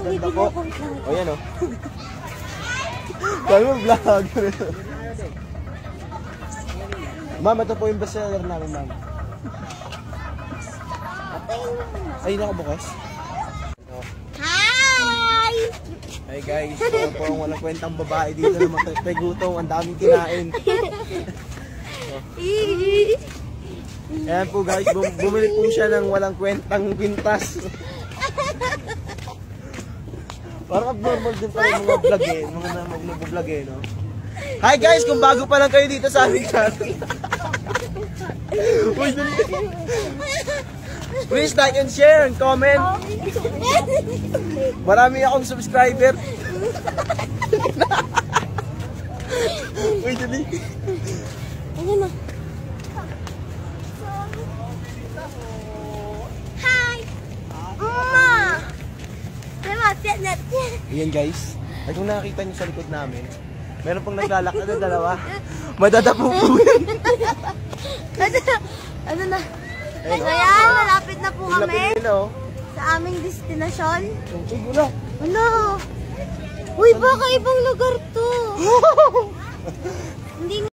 Ganda po. O yan o. Kami mo vlog. Ma'am, ito po yung bestseller namin, ma'am. Ay, nakabukas. Hi! Hey guys, ito po ang walang kwentang babae dito na magpagutong. Ang daming kinain. Ayan po guys, bumili po siya ng walang kwentang kwintas. Parang abnormal din pala yung mga vlog eh, mga nag-vlog eh, no? Hi guys, kung bago pa lang kayo dito sa aming channel. Please like and share and comment. Marami akong subscriber. Uy, dali. Ano na? Hi! Mama! Diba, net. Ayan guys, ay kung nakakita niyo sa likod namin, meron pong naglalakad na dalawa. Madadapo po yun. Ano na? So yan, malapit na po kami Lapit nila oh. sa aming destinasyon. Uy, wala. Ano? Uy, baka ibang lugar to. Hindi